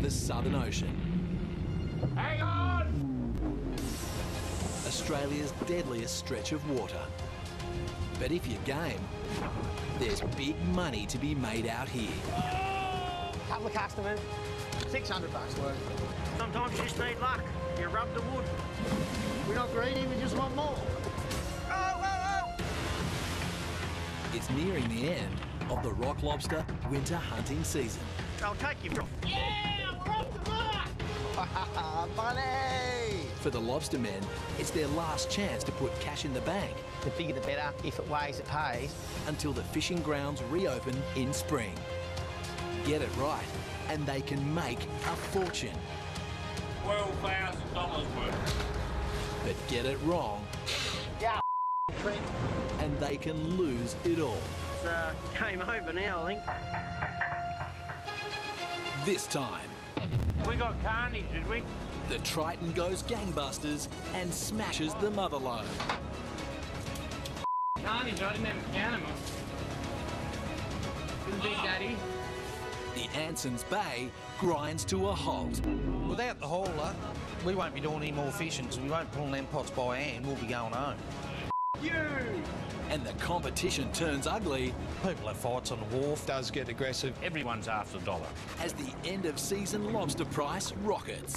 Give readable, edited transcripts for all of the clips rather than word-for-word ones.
the Southern Ocean. Hang on! Australia's deadliest stretch of water. But if you're game, there's big money to be made out here. Couple of customers, $600 worth. Sometimes you just need luck. You rub the wood. We're not greedy, we just want more. It's nearing the end of the rock lobster winter hunting season. I'll take you off. Yeah, we're off the mark! Money! For the lobster men, it's their last chance to put cash in the bank The bigger the better. If it weighs, it pays. until the fishing grounds reopen in spring. Get it right, and they can make a fortune. $12,000 worth. But get it wrong, Yeah, and they can lose it all. It's game over now, I think. This time, We got carnage, did we? the Triton goes gangbusters and smashes the motherlode. Carnage, I didn't even count him. Big Daddy. The Anson's Bay grinds to a halt. Without the hauler, we won't be doing any more fishing because we won't pull them pots by hand. We'll be going home. And the competition turns ugly People have fights on the wharf. Does get aggressive. Everyone's after the dollar. as the end of season lobster price rockets.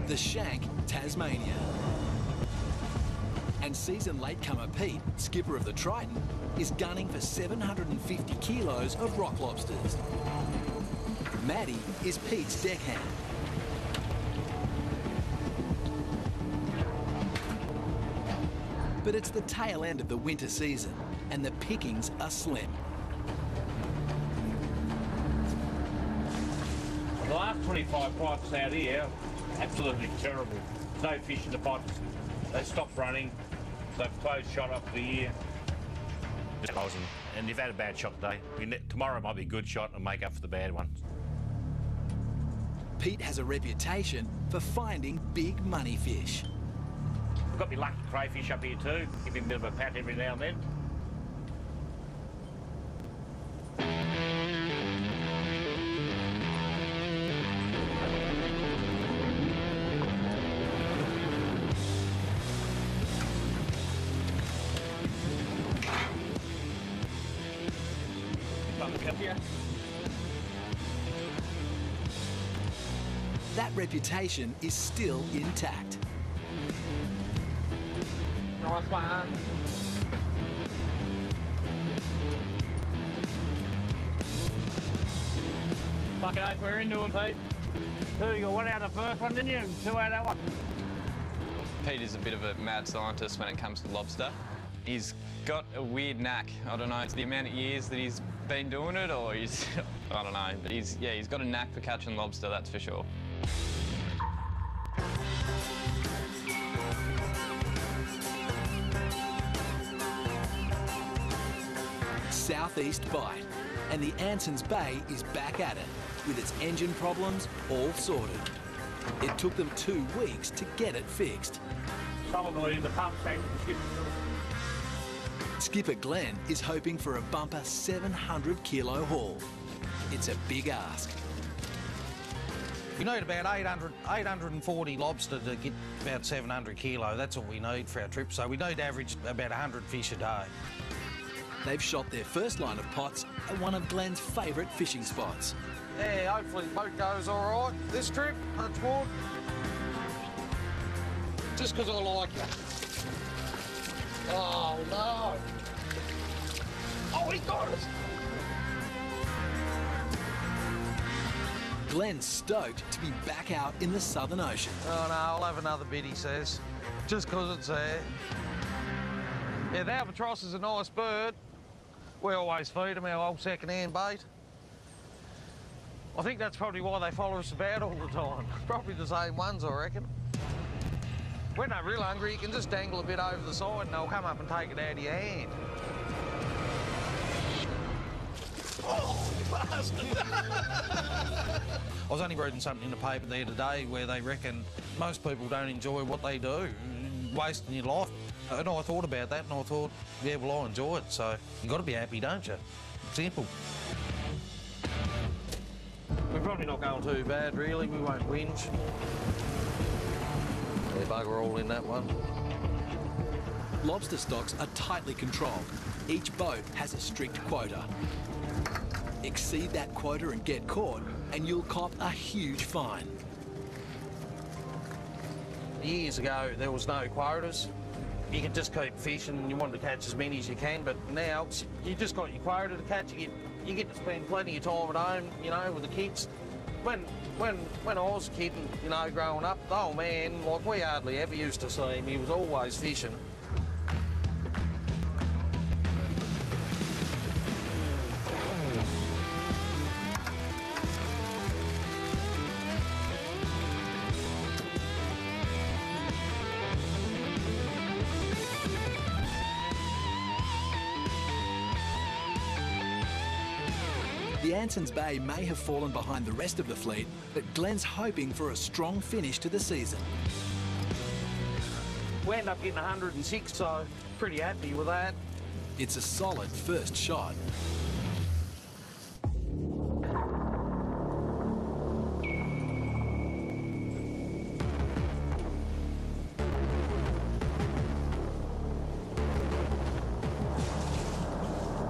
The Shank, Tasmania. And season latecomer Pete, skipper of the Triton, is gunning for 750 kilos of rock lobsters. Maddie is Pete's deckhand. But it's the tail end of the winter season, and the pickings are slim. The last 25 pots out here, absolutely terrible. No fish in the pots. They stopped running. They've closed shot up for the year. And you've had a bad shot today. Tomorrow might be a good shot and make up for the bad ones. Pete has a reputation for finding big money fish. We've got me lucky crayfish up here too. Give him a bit of a pat every now and then. That reputation is still intact. Nice one. Fucking oath, we're into him, Pete. Two, you got one out of the first one, didn't you? Two out of that one. Pete is a bit of a mad scientist when it comes to lobster. He's got a weird knack. I don't know, it's the amount of years that he's been doing it, or he's, I don't know, but he's got a knack for catching lobster, that's for sure. Southeast Bite, and the Anson's Bay is back at it, with its engine problems all sorted. It took them 2 weeks to get it fixed. Solidly in the pump station. Skipper Glenn is hoping for a bumper 700 kilo haul. It's a big ask. We need about 840 lobster to get about 700 kilo. That's what we need for our trip. So we need to average about 100 fish a day. They've shot their first line of pots at one of Glenn's favourite fishing spots. Yeah, hopefully the boat goes all right this trip. That's good. Just because I like you. Oh, no. Oh, he got us. Glenn's stoked to be back out in the Southern Ocean. Oh, no, I'll have another bit, he says. Just because it's there. Yeah, the albatross is a nice bird. We always feed them our old second-hand bait. I think that's probably why they follow us about all the time. Probably the same ones, I reckon. When they're real hungry, you can just dangle a bit over the side and they'll come up and take it out of your hand. Oh, bastard! I was only reading something in the paper there today where they reckon most people don't enjoy what they do, wasting your life. And I thought about that and I thought, yeah, well, I enjoy it, so you've got to be happy, don't you? Simple. We're probably not going too bad, really. We won't whinge. Yeah, bugger all in that one. Lobster stocks are tightly controlled. Each boat has a strict quota. Exceed that quota and get caught, and you'll cop a huge fine. Years ago, there was no quotas. You could just keep fishing and you want to catch as many as you can, but now you just got your quota to catch. You get to spend plenty of time at home, you know, with the kids. When I was a kid, you know, growing up, the old man, like, we hardly ever used to see him. He was always fishing. The Ansons Bay may have fallen behind the rest of the fleet, but Glenn's hoping for a strong finish to the season. We ended up getting 106, so pretty happy with that. It's a solid first shot.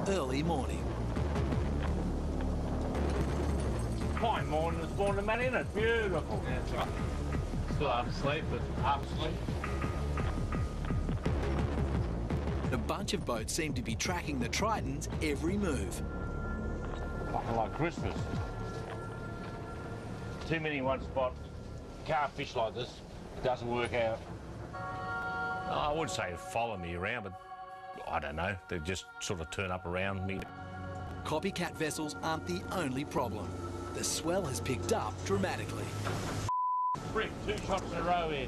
Early morning. Fine morning this morning, man, isn't it? Beautiful. Yeah, that's right. Still half asleep, but half asleep. A bunch of boats seem to be tracking the Triton's every move. Fucking like Christmas. Too many in one spot. Can't fish like this. It doesn't work out. I wouldn't say follow me around, but I don't know. They just sort of turn up around me. Copycat vessels aren't the only problem. The swell has picked up dramatically. Frick, 2 shots in a row here.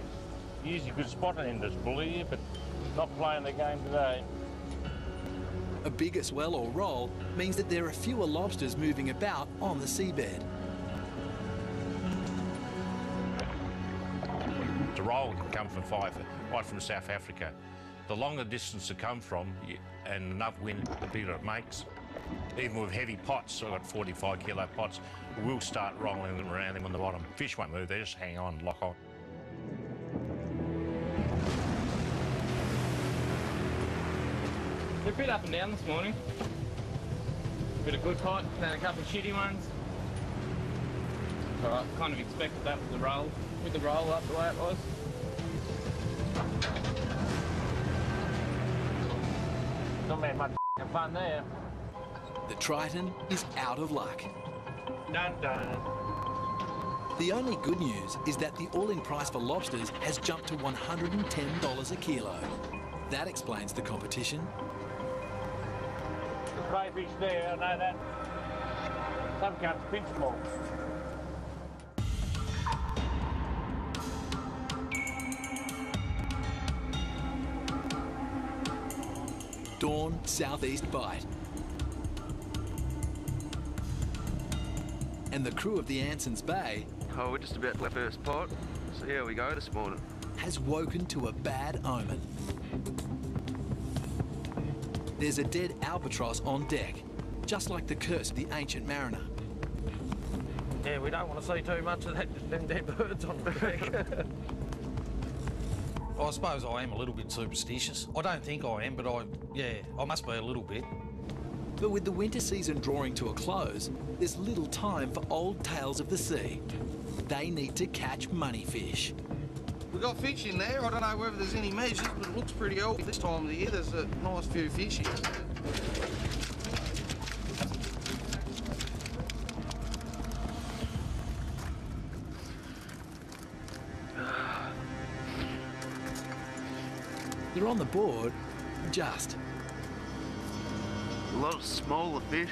Usually good spotting in this bully here, but not playing the game today. A bigger swell or roll means that there are fewer lobsters moving about on the seabed. The roll can come from right from South Africa. The longer distance to come from and enough wind, the bigger it makes. Even with heavy pots, so I've got 45 kilo pots, we'll start rolling them around them on the bottom. Fish won't move, they just hang on, lock on. They're a bit up and down this morning. A bit of good pot, then a couple of shitty ones. Alright, kind of expected that with the roll up the way it was. Not made much fun there. The Triton is out of luck. Dun dun. The only good news is that the all-in price for lobsters has jumped to $110 a kilo. That explains the competition. The crayfish there, I know that. Some can't pinch them all. Dawn southeast bite. And the crew of the Ansons Bay Oh, we're just about to first pot. See how we go this morning. has woken to a bad omen. There's a dead albatross on deck, just like the curse of the ancient mariner. Yeah, we don't want to see too much of them dead birds on deck. I suppose I am a little bit superstitious. I don't think I am, but I must be a little bit. But with the winter season drawing to a close, there's little time for old tales of the sea. They need to catch money fish. We've got fish in there. I don't know whether there's any measures, but it looks pretty healthy this time of the year. There's a nice few fish here. They're on the board, just. A lot of smaller fish.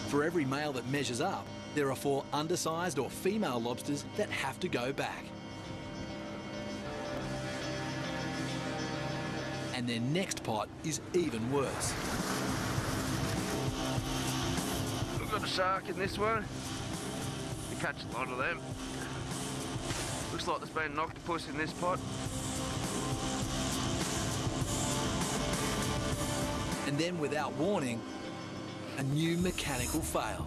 For every male that measures up, there are 4 undersized or female lobsters that have to go back. And their next pot is even worse. We've got a shark in this one. catch a lot of them. Looks like there's been an octopus in this pot. And then, without warning, a new mechanical fail.